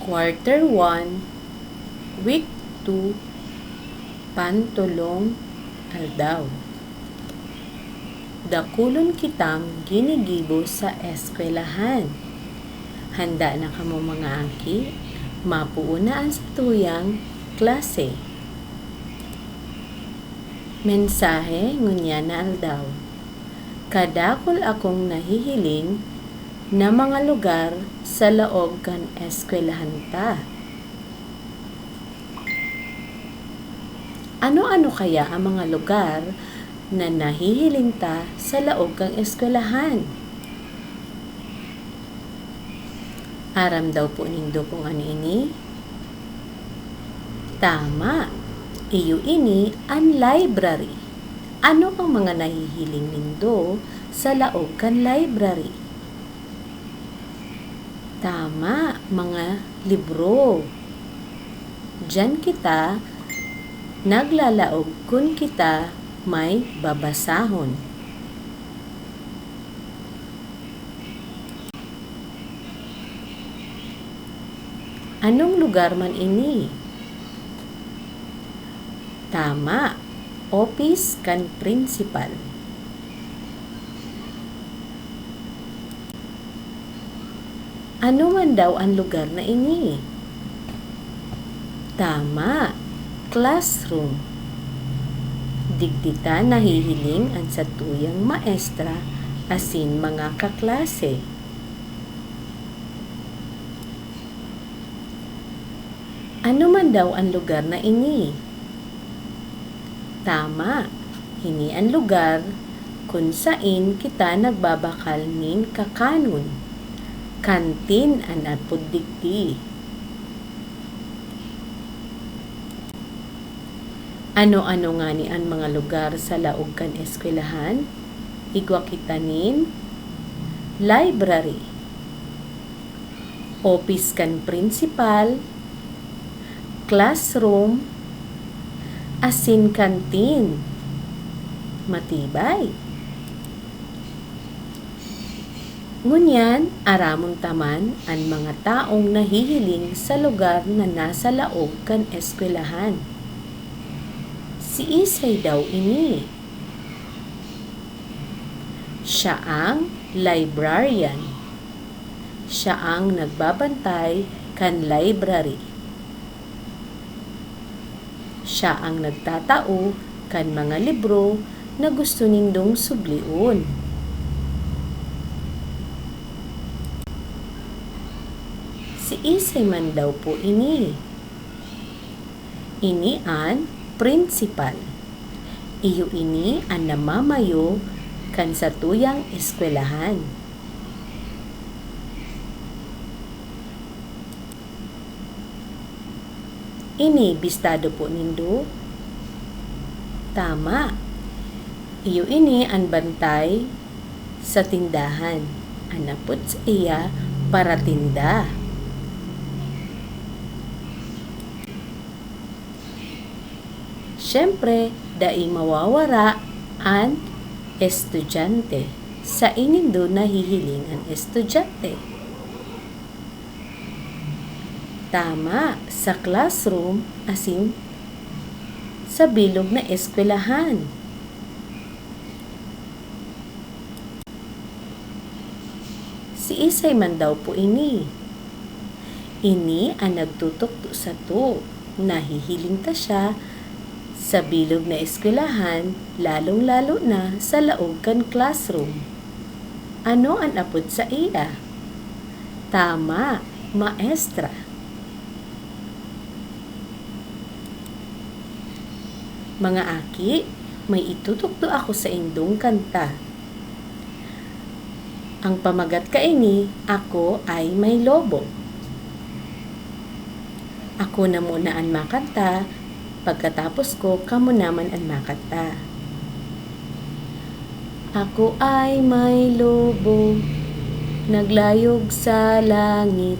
Quarter 1, Week 2, Pantulong Aldaw. Dakulon kitang ginigibo sa eskwelahan. Handa na kamo mga angki, mapuunaan sa tuyang klase. Mensahe ngunya na aldaw. Kadakol akong nahihiling na mga lugar sa laog kan eskwelahan ta. Ano-ano kaya ang mga lugar na nahihiling ta sa laog kang eskwelahan? Aram daw po nindo kung ano ini? Tama! Iyo ini ang library. Ano ang mga nahihiling nindo sa laog kan library? Tama, mga libro. Diyan kita naglalaog kung kita may babasahon. Anong lugar man ini? Tama, office kan principal. Ano man daw ang lugar na ini? Tama, classroom. Digdita nahihiling ang satuyang maestra asin mga kaklase. Ano man daw ang lugar na ini? Tama, ini ang lugar kung saan kita nagbabakal nin kakanon. Kantin an apod digdi. Ano-ano nga ni ang mga lugar sa laog kan eskwelahan? Igwa kita nin library, office kan principal, classroom, asin kantin. Matibay. Ngunyan, aramon taman ang mga taong nahihiling sa lugar na nasa laog kan eskwelahan. Si Isay daw ini. Siya ang librarian. Siya ang nagbabantay kan library. Siya ang nagtatao kan mga libro na gusto nindong subliun. Si Isay man daw po ini. Ini ang principal. Iyo ini ang namamayo kan sa tuyang eskwelahan. Ini bistado po nindo. Tama. Iyo ini ang bantay sa tindahan. Anapot sa iya para tinda. Siyempre, daing mawawara ang estudyante. Sa inindo nahihiling ang estudyante. Tama, sa classroom asin sa bilog na eskwelahan. Si Isay man daw po ini. Ini ang nagtutukto sa to. Nahihiling ta siya sa bilog na eskwelahan, lalong-lalo na sa laog kan classroom. Ano ang apod sa iya? Tama, maestra. Mga aki, may itutukto ako sa indong kanta. Ang pamagat kaini, ako ay may lobo. Ako na muna ang makanta. Pagkatapos ko, kamo naman ang makanta. Ako ay may lobo, naglayog sa langit,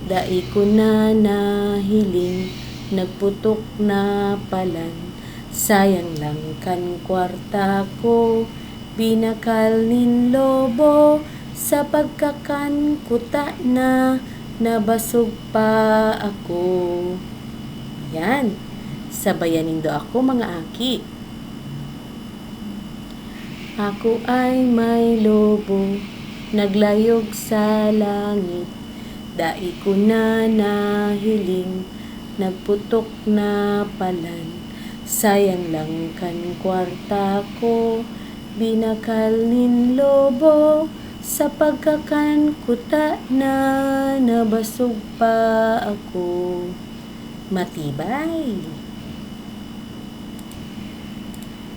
dai ko na nahiling, nagputok na palan. Sayang lang kan kwarta ko, binakal nin lobo, sa pagkakan kuta na, nabasog pa ako. Yan. Sabayanin do ako mga aki. Ako ay may lobo, naglayog sa langit. Dai ko na nahiling, nagputok na palan. Sayang lang kan kwarta ko, binakal nin lobo. Sa pagkakan kuta na, nabasog pa ako. Matibay.